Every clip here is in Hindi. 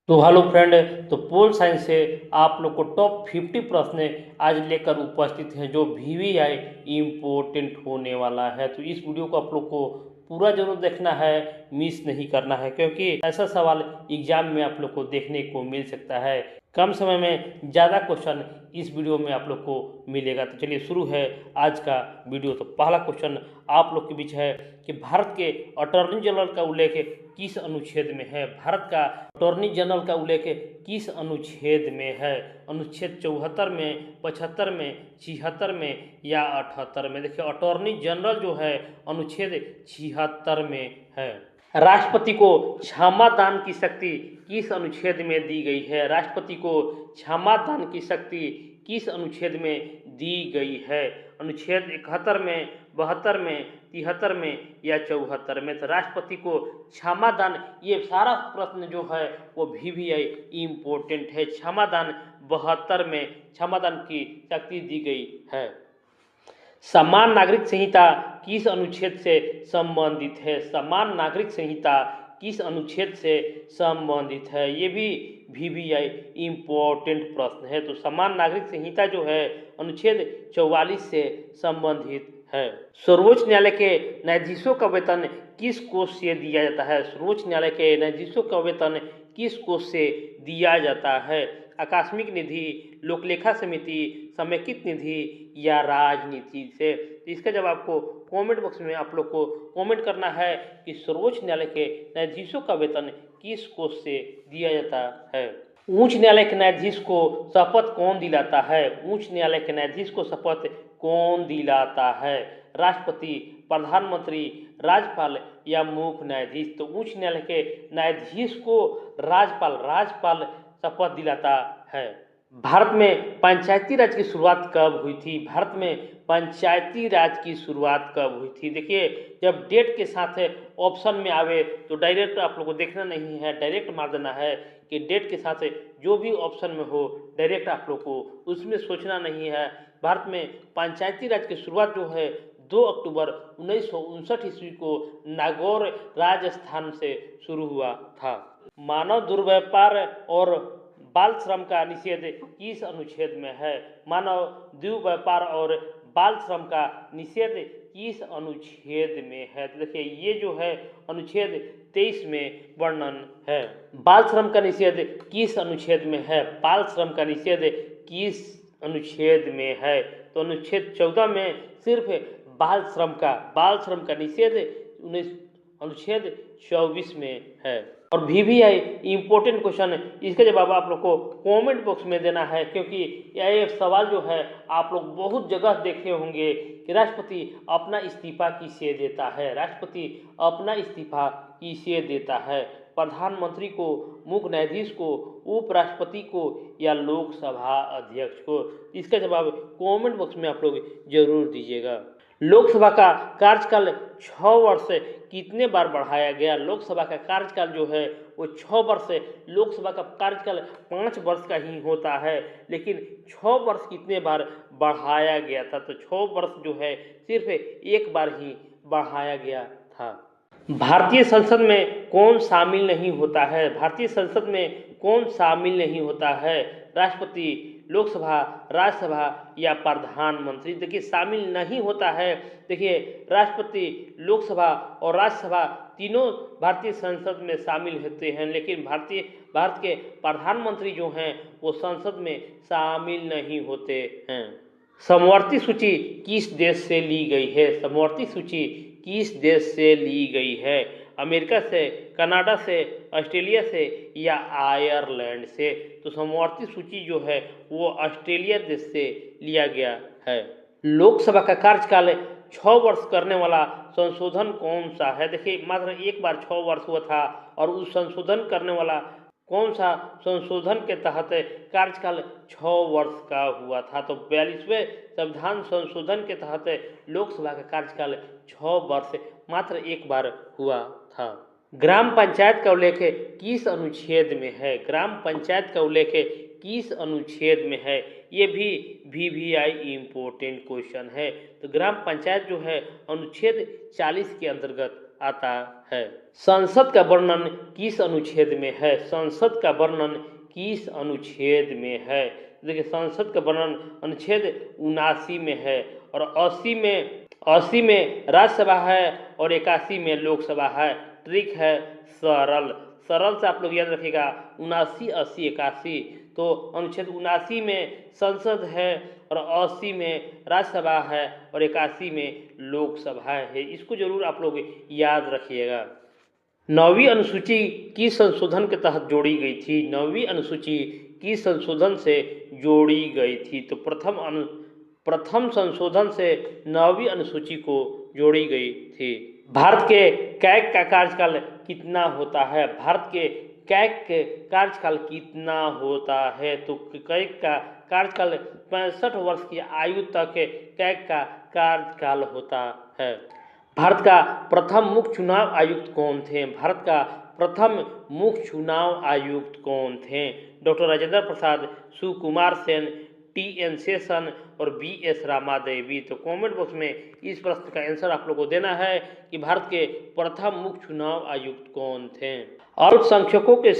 तो हेलो फ्रेंड। तो पोल साइंस से आप लोग को टॉप 50 प्रश्न आज लेकर उपस्थित हैं जो वीवीआई इम्पोर्टेंट होने वाला है। तो इस वीडियो को आप लोग को पूरा जरूर देखना है, मिस नहीं करना है, क्योंकि ऐसा सवाल एग्जाम में आप लोग को देखने को मिल सकता है। कम समय में ज़्यादा क्वेश्चन इस वीडियो में आप लोग को मिलेगा। तो चलिए शुरू है आज का वीडियो। तो पहला क्वेश्चन आप लोग के बीच है कि भारत के अटॉर्नी जनरल का उल्लेख किस अनुच्छेद में है। भारत का अटॉर्नी जनरल का उल्लेख किस अनुच्छेद में है। अनुच्छेद 74 में, 75 में, 76 में या 78 में। देखिए अटॉर्नी जनरल जो है अनुच्छेद 76 में है। राष्ट्रपति को क्षमा दान की शक्ति किस अनुच्छेद में दी गई है। राष्ट्रपति को क्षमा दान की शक्ति किस अनुच्छेद में दी गई है। अनुच्छेद 71 में, 72 में, 73 में या 74 में। तो राष्ट्रपति को क्षमा दान, ये सारा प्रश्न जो है वो वीवीआई इम्पोर्टेंट है। क्षमा दान 72 में क्षमा दान की शक्ति दी गई है। समान नागरिक संहिता किस अनुच्छेद से संबंधित है। समान नागरिक संहिता किस अनुच्छेद से संबंधित है। ये भी वीवीआई इम्पोर्टेंट प्रश्न है। तो समान नागरिक संहिता जो है अनुच्छेद 44 से संबंधित है। सर्वोच्च न्यायालय के न्यायाधीशों का वेतन किस कोष से दिया जाता है। सर्वोच्च न्यायालय के न्यायाधीशों का वेतन किस कोष से दिया जाता है। आकस्मिक निधि, लोकलेखा समिति, समेकित निधि या राजनीति से। तो इसका जवाब आपको कमेंट बॉक्स में आप लोग को कमेंट करना है कि सर्वोच्च न्यायालय के न्यायाधीशों का वेतन किस कोष से दिया जाता है। उच्च न्यायालय के न्यायाधीश को शपथ कौन दिलाता है। उच्च न्यायालय के न्यायाधीश को शपथ कौन दिलाता है। राष्ट्रपति, प्रधानमंत्री, राज्यपाल या मुख्य न्यायाधीश। तो उच्च न्यायालय के न्यायाधीश को राज्यपाल शपथ दिलाता है। भारत में पंचायती राज की शुरुआत कब हुई थी। भारत में पंचायती राज की शुरुआत कब हुई थी। देखिए जब डेट के साथ ऑप्शन में आवे तो डायरेक्ट आप लोग को देखना नहीं है, डायरेक्ट मार देना है कि डेट के साथ जो भी ऑप्शन में हो डायरेक्ट आप लोग को उसमें सोचना नहीं है। भारत में पंचायती राज की शुरुआत जो है 2 अक्टूबर 1959 ईस्वी को नागौर राजस्थान से शुरू हुआ था। मानव दुर्व्यापार और बाल श्रम का निषेध किस अनुच्छेद में है। मानव दुर्व्यापार और बाल श्रम का निषेध किस अनुच्छेद में है। तो देखिए ये जो है अनुच्छेद 23 में वर्णन है। बाल श्रम का निषेध किस अनुच्छेद में है। बाल श्रम का निषेध किस अनुच्छेद में है। तो अनुच्छेद 14 में सिर्फ बाल श्रम का निषेध अनुच्छेद 24 में है। और वीवीआई इम्पोर्टेंट क्वेश्चन, इसका जवाब आप लोग को कमेंट बॉक्स में देना है, क्योंकि यह सवाल जो है आप लोग बहुत जगह देखे होंगे कि राष्ट्रपति अपना इस्तीफा किसे देता है। राष्ट्रपति अपना इस्तीफा किसे देता है। प्रधानमंत्री को, मुख्य न्यायाधीश को, उपराष्ट्रपति को या लोकसभा अध्यक्ष को। इसका जवाब कमेंट बॉक्स में आप लोग जरूर दीजिएगा। लोकसभा का कार्यकाल 6 वर्ष कितने बार बढ़ाया गया। लोकसभा का कार्यकाल जो है वो 6 वर्ष, लोकसभा का कार्यकाल 5 वर्ष का ही होता है, लेकिन 6 वर्ष कितने बार बढ़ाया गया था। तो 6 वर्ष जो है सिर्फ एक बार ही बढ़ाया गया था। भारतीय संसद में कौन शामिल नहीं होता है। भारतीय संसद में कौन शामिल नहीं होता है। राष्ट्रपति, लोकसभा, राज्यसभा या प्रधानमंत्री। देखिए शामिल नहीं होता है। देखिए राष्ट्रपति, लोकसभा और राज्यसभा तीनों भारतीय संसद में शामिल होते हैं, लेकिन भारत के प्रधानमंत्री जो हैं वो संसद में शामिल नहीं होते हैं। समवर्ती सूची किस देश से ली गई है। समवर्ती सूची किस देश से ली गई है। अमेरिका से, कनाडा से, ऑस्ट्रेलिया से या आयरलैंड से। तो समवर्ती सूची जो है वो ऑस्ट्रेलिया देश से लिया गया है। लोकसभा का कार्यकाल 6 वर्ष करने वाला संशोधन कौन सा है। देखिए मात्र एक बार 6 वर्ष हुआ था, और उस संशोधन करने वाला कौन सा संशोधन के तहत कार्यकाल 6 वर्ष का हुआ था। तो 42वें संविधान संशोधन के तहत लोकसभा का कार्यकाल 6 वर्ष मात्र एक बार हुआ था। ग्राम पंचायत का उल्लेख किस अनुच्छेद में है। ग्राम पंचायत का उल्लेख किस अनुच्छेद में है। ये भी वीवीआई इम्पोर्टेंट क्वेश्चन है। तो ग्राम पंचायत जो है अनुच्छेद 40 के अंतर्गत आता है। संसद का वर्णन किस अनुच्छेद में है? संसद का वर्णन किस अनुच्छेद में है? देखिए, संसद का वर्णन अनुच्छेद 79 में है और 80 में राज्यसभा है और 81 में लोकसभा है। ट्रिक है सरल, सरल से आप लोग याद रखिएगा 79, 80, 81। तो अनुच्छेद 79 में संसद है और 80 में राज्यसभा है और 81 में लोकसभा है। इसको जरूर आप लोग याद रखिएगा। 9वीं अनुसूची किस संशोधन के तहत जोड़ी गई थी? 9वीं अनुसूची किस संशोधन से जोड़ी गई थी? तो प्रथम संशोधन से 9वीं अनुसूची को जोड़ी गई थी। भारत के कैग का कार्यकाल कितना होता है? भारत के कैग के कार्यकाल कितना होता है? तो कैग का कार्यकाल 65 वर्ष की आयु तक कैग का कार्यकाल होता है। भारत का प्रथम मुख्य चुनाव आयुक्त कौन थे? भारत का प्रथम मुख्य चुनाव आयुक्त कौन थे? Doctor Rajendra Prasad, Sukumar Sen, TN. शेषन और बी.एस. रामादेवी। तो कमेंट बॉक्स में इस प्रश्न का आंसर आप लोगों को देना है कि भारत के प्रथम मुख्य चुनाव आयुक्त कौन थे। अल्पसंख्यकों को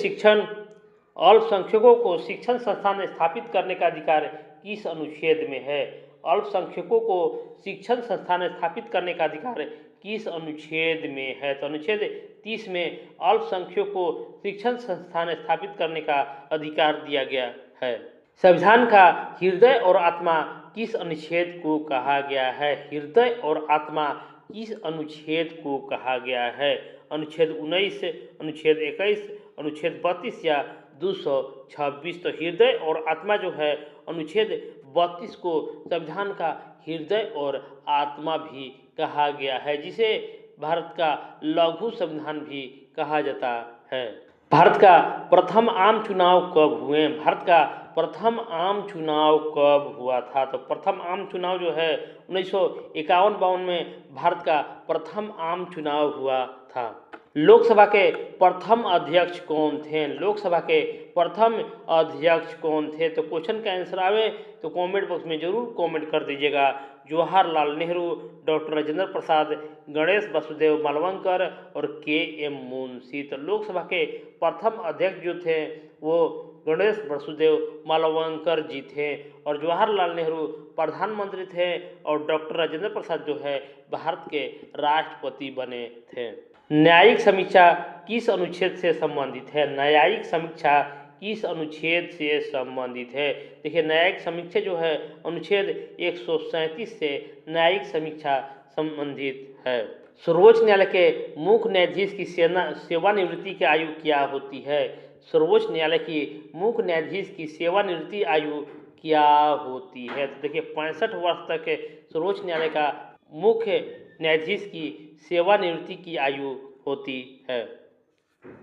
शिक्षण संस्थान स्थापित करने का अधिकार किस अनुच्छेद में है? अल्पसंख्यकों को शिक्षण संस्थान स्थापित करने का अधिकार किस अनुच्छेद में है? तो अनुच्छेद 30 में अल्पसंख्यकों को शिक्षण संस्थान स्थापित करने का अधिकार दिया गया है। संविधान का हृदय और आत्मा किस अनुच्छेद को कहा गया है? हृदय और आत्मा किस अनुच्छेद को कहा गया है? अनुच्छेद 19, अनुच्छेद 21, अनुच्छेद 32 या 226। तो हृदय और आत्मा जो है अनुच्छेद 32 को संविधान का हृदय और आत्मा भी कहा गया है, जिसे भारत का लघु संविधान भी कहा जाता है। भारत का प्रथम आम चुनाव कब हुए? भारत का प्रथम आम चुनाव कब हुआ था? तो प्रथम आम चुनाव जो है 1951-52 में भारत का प्रथम आम चुनाव हुआ था। लोकसभा के प्रथम अध्यक्ष कौन थे? लोकसभा के प्रथम अध्यक्ष कौन थे? तो क्वेश्चन का आंसर आवे तो कमेंट बॉक्स में जरूर कमेंट कर दीजिएगा। जवाहरलाल नेहरू, डॉक्टर राजेंद्र प्रसाद, गणेश वसुदेव मालवंकर और के.एम. मुंशी। तो लोकसभा के प्रथम अध्यक्ष जो थे वो गणेश वसुदेव मालवंकर जी थे और जवाहरलाल नेहरू प्रधानमंत्री थे और डॉक्टर राजेंद्र प्रसाद जो है भारत के राष्ट्रपति बने थे। न्यायिक समीक्षा किस अनुच्छेद से संबंधित है? न्यायिक समीक्षा किस अनुच्छेद से संबंधित है? देखिए, न्यायिक समीक्षा जो है अनुच्छेद 137 से न्यायिक समीक्षा संबंधित है। सर्वोच्च न्यायालय के मुख्य न्यायाधीश की सेवानिवृत्ति की आयु क्या होती है? सर्वोच्च न्यायालय की मुख्य न्यायाधीश की सेवानिवृत्ति आयु क्या होती है? तो देखिए, 65 वर्ष तक सर्वोच्च न्यायालय का मुख्य न्यायाधीश की सेवानिवृत्ति की आयु होती है।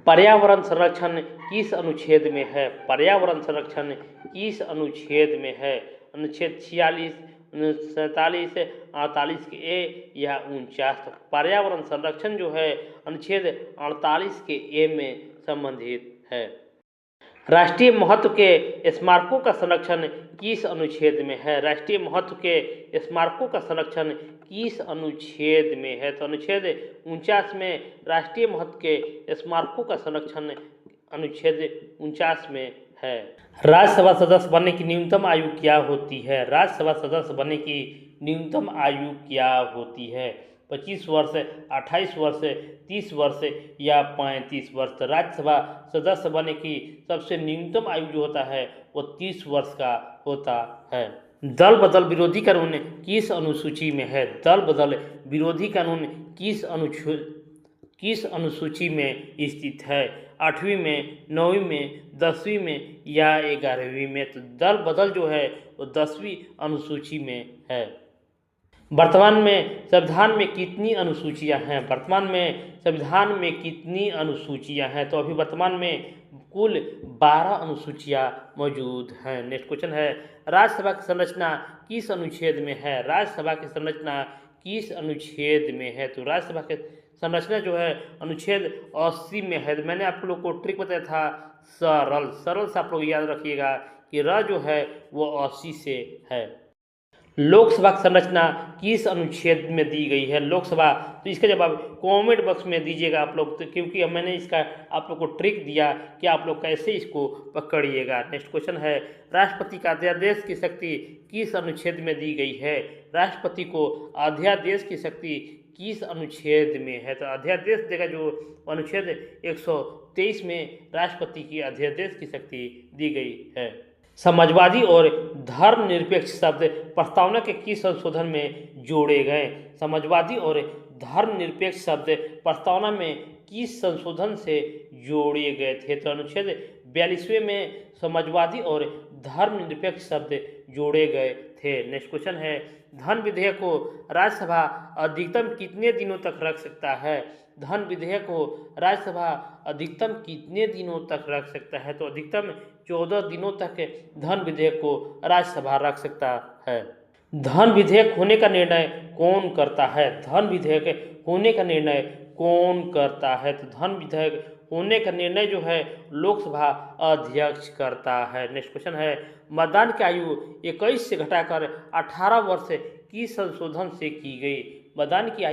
पर्यावरण संरक्षण किस अनुच्छेद में है? पर्यावरण संरक्षण किस अनुच्छेद में है? अनुच्छेद 46, 47, 48 के ए या 49। पर्यावरण संरक्षण जो है अनुच्छेद 48 के ए में संबंधित है। राष्ट्रीय महत्व के स्मारकों का संरक्षण किस अनुच्छेद में है? राष्ट्रीय महत्व के स्मारकों का संरक्षण किस अनुच्छेद में है? तो अनुच्छेद 49 में राष्ट्रीय महत्व के स्मारकों का संरक्षण अनुच्छेद 49 में है। राज्यसभा सदस्य बनने की न्यूनतम आयु क्या होती है? राज्यसभा सदस्य बनने की न्यूनतम आयु क्या होती है? 25 वर्ष, 28 वर्ष, 30 वर्ष या 35 वर्ष। राज्यसभा सदस्य बनने की सबसे न्यूनतम आयु जो होता है वो 30 वर्ष का होता है। दल बदल विरोधी कानून किस अनुसूची में है? दल बदल विरोधी कानून किस अनुसूची में स्थित है? 8वीं में, 9वीं में, 10वीं में या 11वीं में? तो दल बदल जो है वो 10वीं अनुसूची में है। वर्तमान में संविधान में कितनी अनुसूचियां हैं? वर्तमान में संविधान में कितनी अनुसूचियां हैं? तो अभी वर्तमान में कुल 12 अनुसूचियां मौजूद हैं। नेक्स्ट क्वेश्चन है, राज्यसभा की संरचना किस अनुच्छेद में है? राज्यसभा की संरचना किस अनुच्छेद में है? तो राज्यसभा की संरचना जो है अनुच्छेद 80 में है। तो मैंने आप लोग को ट्रिक बताया था सरल से आप लोग याद रखिएगा कि र जो है वो 80 से है। लोकसभा की संरचना किस अनुच्छेद में दी गई है? लोकसभा, तो इसका जवाब कमेंट बॉक्स में दीजिएगा आप लोग, तो क्योंकि मैंने इसका आप लोग को ट्रिक दिया कि आप लोग कैसे इसको पकड़िएगा। नेक्स्ट क्वेश्चन है, राष्ट्रपति का अध्यादेश की शक्ति किस अनुच्छेद में दी गई है? राष्ट्रपति को अध्यादेश की शक्ति किस अनुच्छेद में है? तो अध्यादेश देगा जो अनुच्छेद 123 में राष्ट्रपति की अध्यादेश की शक्ति दी गई है। समाजवादी और धर्मनिरपेक्ष शब्द प्रस्तावना के किस संशोधन में जोड़े गए? समाजवादी और धर्मनिरपेक्ष शब्द प्रस्तावना में किस संशोधन से जोड़े गए थे? तो अनुच्छेद 42वें में समाजवादी और धर्मनिरपेक्ष शब्द जोड़े गए थे। नेक्स्ट क्वेश्चन है, धन विधेयक को राज्यसभा अधिकतम कितने दिनों तक रख सकता है? धन विधेयक को राज्यसभा अधिकतम कितने दिनों तक रख सकता है? तो अधिकतम 14 दिनों तक धन विधेयक को राज्यसभा रख सकता है। धन विधेयक होने का निर्णय कौन करता है? धन विधेयक होने का निर्णय कौन करता है? तो धन विधेयक होने का निर्णय जो है लोकसभा अध्यक्ष करता है। नेक्स्ट क्वेश्चन है, मतदान की आयु 21 से घटाकर 18 वर्ष की संशोधन से की गई? मतदान की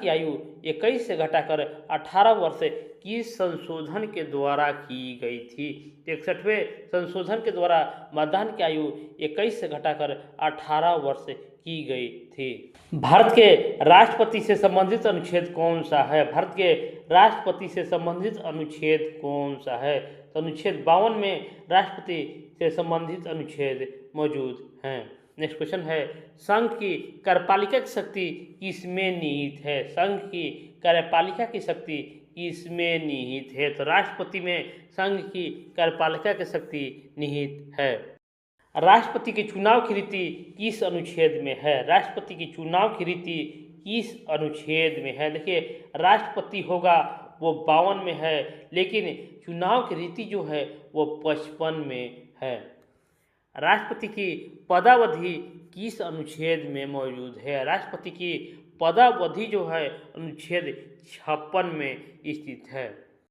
आयु 21 से घटाकर 18 वर्ष की संशोधन के द्वारा की गई थी। 61वें संशोधन के द्वारा मतदान की आयु 21 से घटाकर 18 वर्ष की गई थी। भारत के राष्ट्रपति से संबंधित अनुच्छेद कौन सा है? भारत के राष्ट्रपति से संबंधित अनुच्छेद कौन सा है? तो अनुच्छेद 52 में राष्ट्रपति से संबंधित अनुच्छेद मौजूद हैं। नेक्स्ट क्वेश्चन है, संघ की कार्यपालिका की शक्ति किसमें निहित है? संघ की कार्यपालिका की शक्ति किसमें निहित है? तो राष्ट्रपति में संघ की कार्यपालिका की शक्ति निहित है। राष्ट्रपति के चुनाव की रीति किस अनुच्छेद में है? राष्ट्रपति की चुनाव की रीति किस अनुच्छेद में है? देखिए, राष्ट्रपति होगा वो 52 में है, लेकिन चुनाव की रीति जो है वो 55 में है। राष्ट्रपति की पदावधि किस अनुच्छेद में मौजूद है? राष्ट्रपति की पदावधि जो है अनुच्छेद 56 में स्थित है।